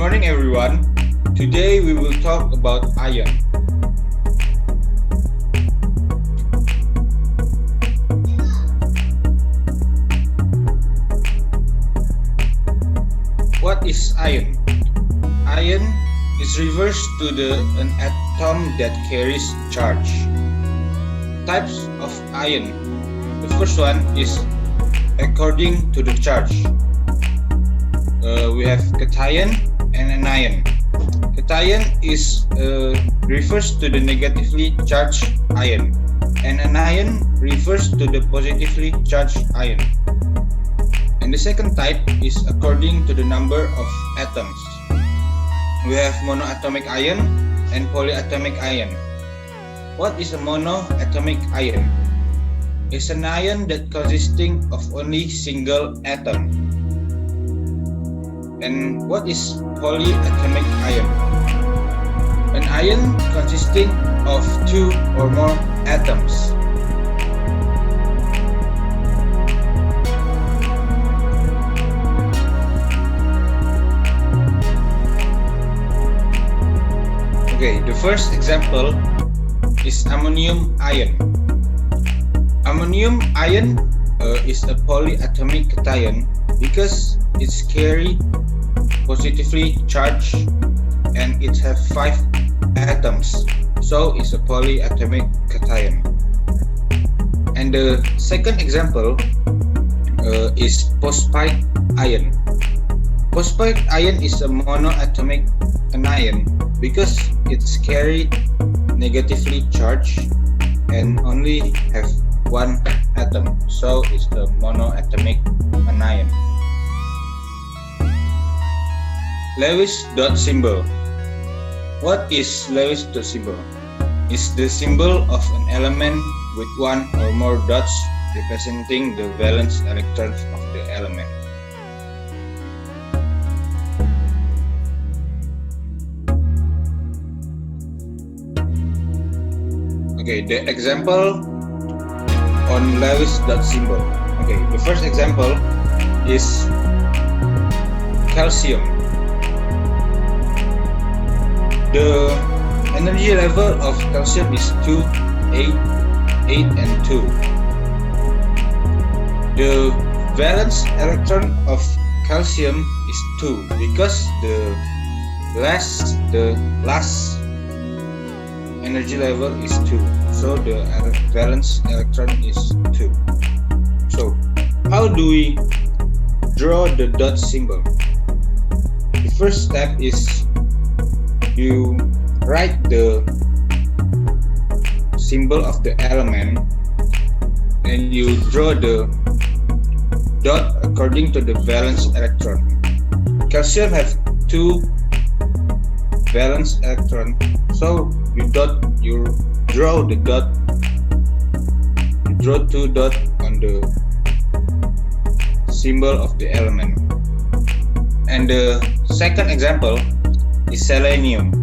morning, everyone. Today we will talk about ion. What is ion? Ion is refers to an atom that carries charge. Types of ion. The first one is according to the charge. We have cation and anion. Cation is refers to the negatively charged ion, and anion refers to the positively charged ion. And the second type is according to the number of atoms. We have monoatomic ion and polyatomic ion. What is a monoatomic ion? It's an ion that consisting of only single atom. And what is polyatomic ion? An ion consisting of two or more atoms. Okay, the first example is ammonium ion. Ammonium ion is a polyatomic cation because it's carry positively charged and it have 5 atoms, so it's a polyatomic cation. And the second example is phosphide ion. Phosphide ion is a monoatomic anion because it's carry negatively charged and only have 1 atom, so it's a monoatomic anion. Lewis dot symbol. What is Lewis dot symbol? It's the symbol of an element with 1 or more dots representing the valence electrons of the element. Okay, the example on Lewis dot symbol. Okay, the first example is calcium. The energy level of calcium is 2, 8, 8 and 2. The valence electron of calcium is 2 because the last energy level is 2. So the valence electron is 2. So how do we draw the dot symbol? The first step is you write the symbol of the element and you draw the dot according to the valence electron. Calcium have 2 valence electron, so you draw the dot. You draw 2 dots on the symbol of the element. And the second example is selenium.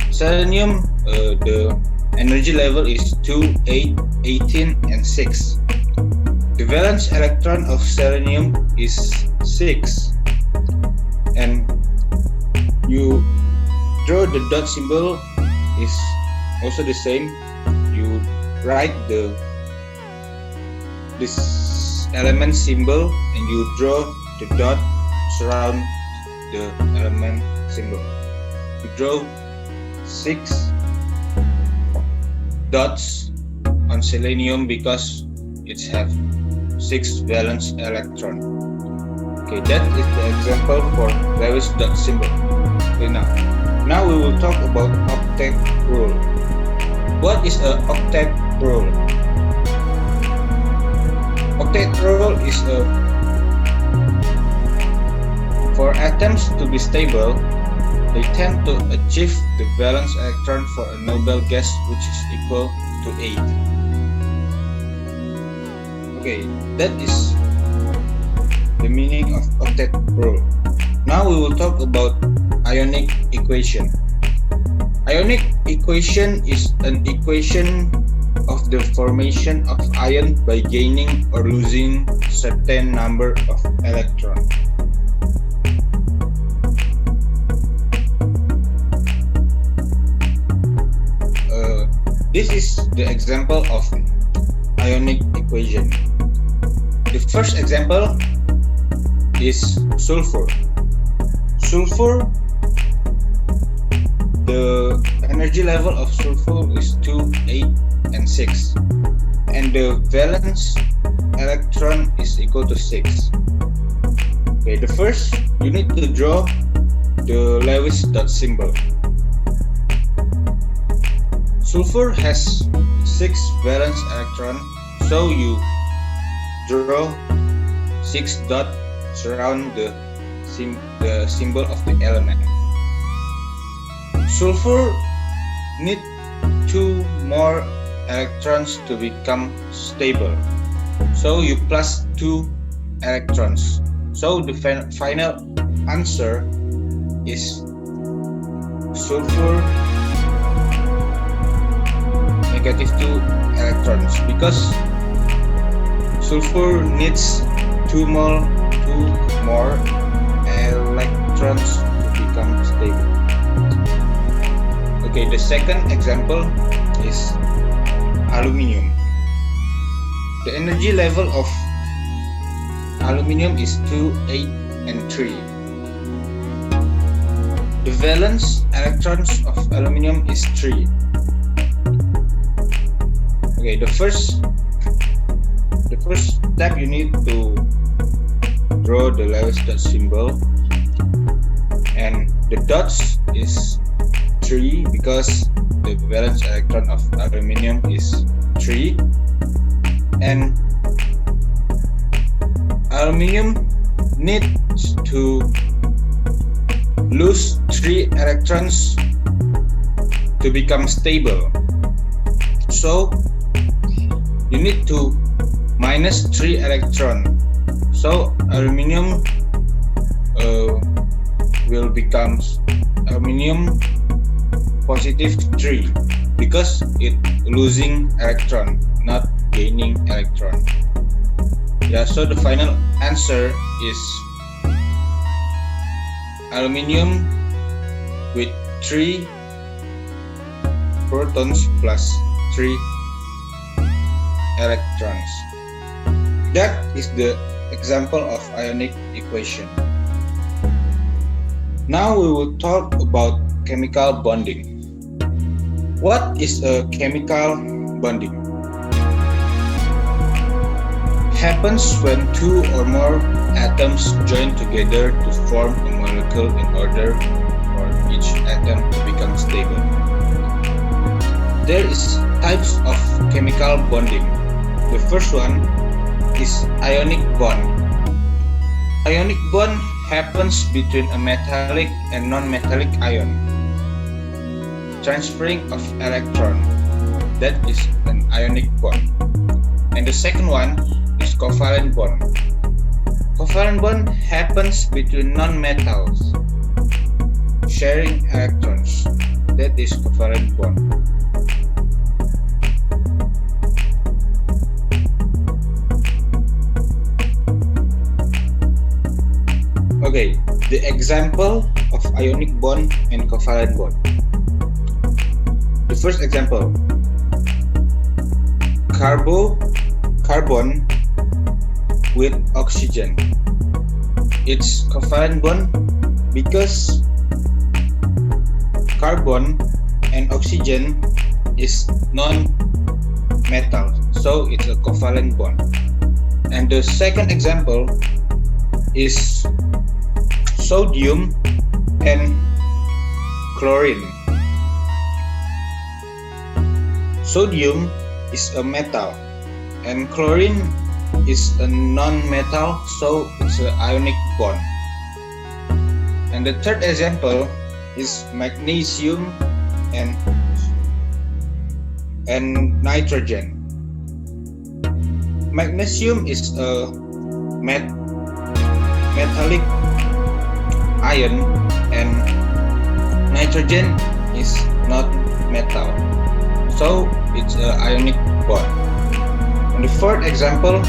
Selenium, the energy level is 2, 8, 18 and 6. The valence electron of selenium is 6. And you draw the dot symbol is also the same. You write this element symbol and you draw the dot surround the element symbol. You draw 6 dots on selenium because it have 6 valence electron. Okay, that is the example for Lewis dot symbol. Okay, now we will talk about octet rule. What is a octet rule? Octet rule is for atoms to be stable, they tend to achieve the valence electron for a noble gas which is equal to 8. Okay, that is the meaning of octet rule. Now we will talk about Ionic equation. Ionic equation is an equation of the formation of ion by gaining or losing certain number of electrons. This is the example of Ionic equation. The first example is sulfur. Sulfur, the energy level of sulfur is 2, 8, and 6, and the valence electron is equal to 6. Okay, the first, you need to draw the Lewis dot symbol. Sulfur has 6 valence electrons, so you draw 6 dots surround the symbol of the element. Sulfur need 2 more electrons to become stable, so you plus 2 electrons. So the final answer is sulfur negative 2 electrons, because sulfur needs 2 more electrons to become stable. Okay, the second example is aluminium. The energy level of aluminium is 2, 8, and 3. The valence electrons of aluminium is 3. Okay, the first step, you need to draw the Lewis dot symbol, and the dots is 3 because the valence electron of aluminium is 3, and aluminium needs to lose 3 electrons to become stable. So you need to minus 3 electron. So aluminium will become aluminium positive 3 because it losing electron, not gaining electron. Yeah, so the final answer is aluminium with 3 protons plus 3 electrons. That is the example of Ionic equation. Now we will talk about chemical bonding. What is a chemical bonding? Happens when 2 or more atoms join together to form a molecule in order for each atom to become stable. There is types of chemical bonding. The first one is ionic bond. Ionic bond happens between a metallic and non-metallic ion, transferring of electron. That is an ionic bond. And the second one is covalent bond. Covalent bond happens between non-metals, sharing electrons. That is covalent bond. Okay, the example of ionic bond and covalent bond. The first example, carbon with oxygen. It's covalent bond because carbon and oxygen is non-metal, so it's a covalent bond. And the second example is sodium and chlorine. Sodium is a metal and chlorine is a non-metal, so it's an ionic bond. And the third example is magnesium and nitrogen. Magnesium is a metallic ion and nitrogen is not metal, so it's an ionic bond. And the fourth example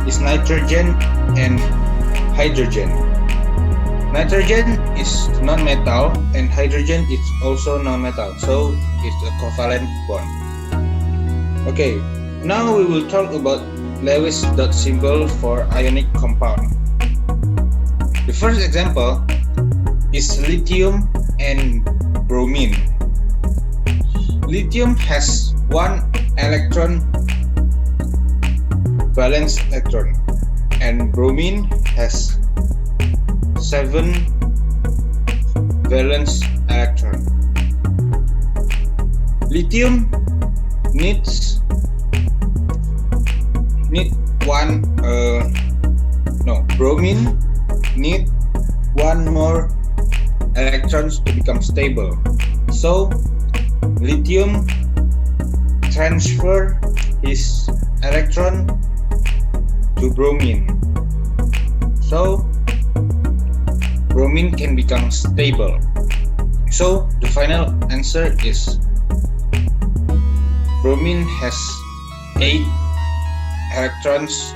is nitrogen and hydrogen. Nitrogen is non-metal and hydrogen is also non-metal, so it's a covalent bond. Okay, now we will talk about Lewis dot symbol for ionic compound. The first example is lithium and bromine. Lithium has 1 electron, valence electron, and bromine has 7 valence electron. Lithium needs bromine need 1 more electrons to become stable. So lithium transfer his electron to bromine. So bromine can become stable. So the final answer is bromine has 8 electrons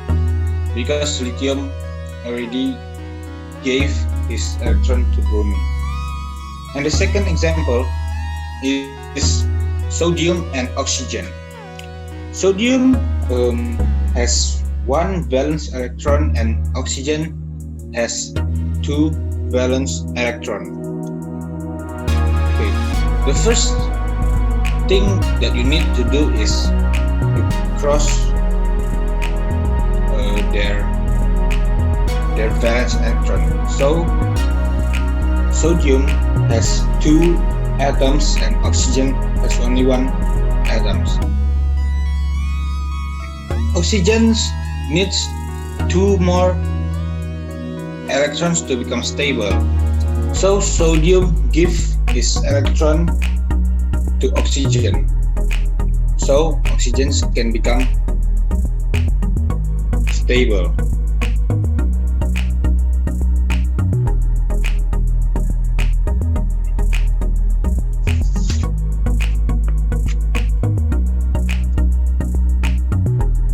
because lithium already gave his electron to bromine. And the second example is sodium and oxygen. Sodium has 1 valence electron and oxygen has 2 valence electron. Okay, the first thing that you need to do is to cross their valence electron. So sodium has 2 atoms and oxygen has only 1 atoms. Oxygen needs 2 more electrons to become stable. So sodium gives his electron to oxygen. So oxygen can become stable.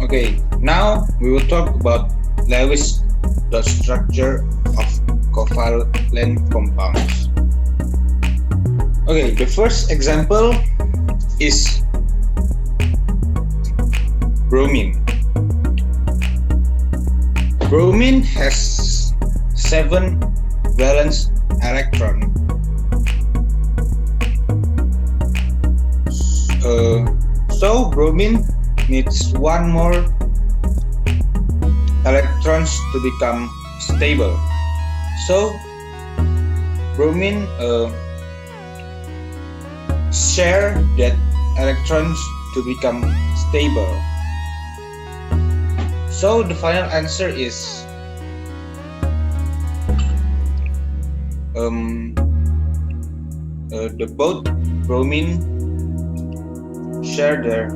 Okay, now we will talk about Lewis dot structure of covalent compounds. Okay, the first example is bromine. Bromine has 7 valence electron. So bromine needs 1 more electrons to become stable. So bromine share that electrons to become stable. So the final answer is the both bromine share their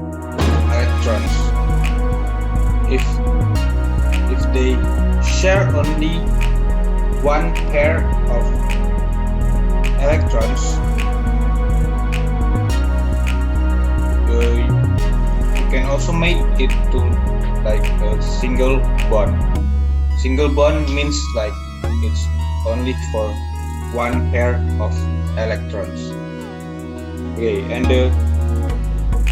electrons. If they share only 1 pair of electrons, you can also make it to like a single bond. Single bond means like it's only for 1 pair of electrons. Okay, and the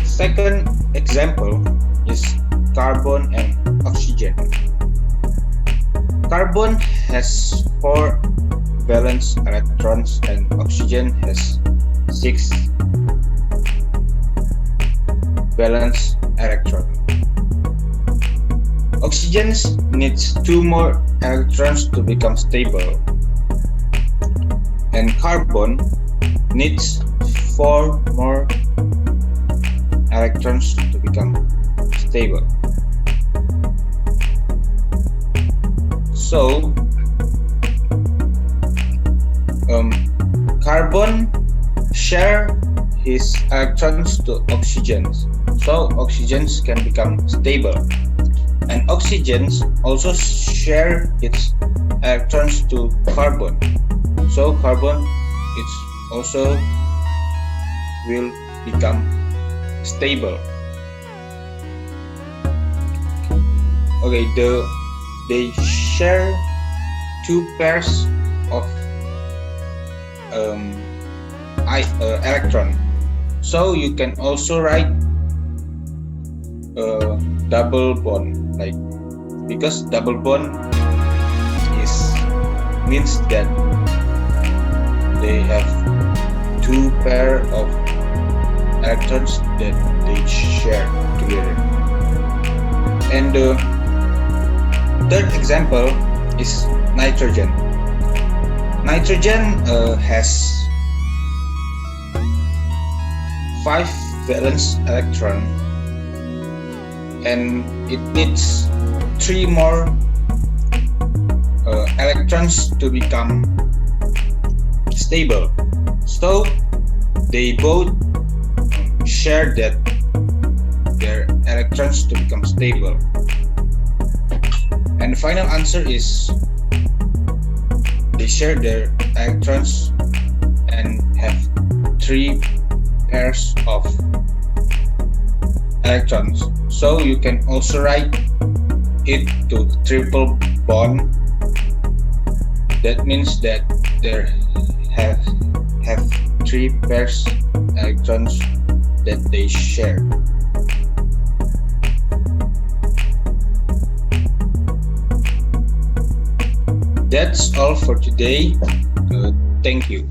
second example is carbon and oxygen. Carbon has 4 valence electrons and oxygen has 6 valence electrons. Oxygen needs 2 more electrons to become stable, and carbon needs 4 more electrons to become stable. So carbon share his electrons to oxygen, so oxygen can become stable, and oxygen also share its electrons to carbon, so carbon it's also will become stable. Okay, they share 2 pairs of electron, so you can also write double bond, like, because double bond means that they have two pair of electrons that they share together. And the third example is nitrogen. Nitrogen has 5 valence electron, and it needs 3 more electrons to become stable. So they both share that their electrons to become stable. And the final answer is they share their electrons and have 3 pairs of electrons. So you can also write it to triple bond. That means that they have 3 pairs electrons that they share. That's all for today. Thank you.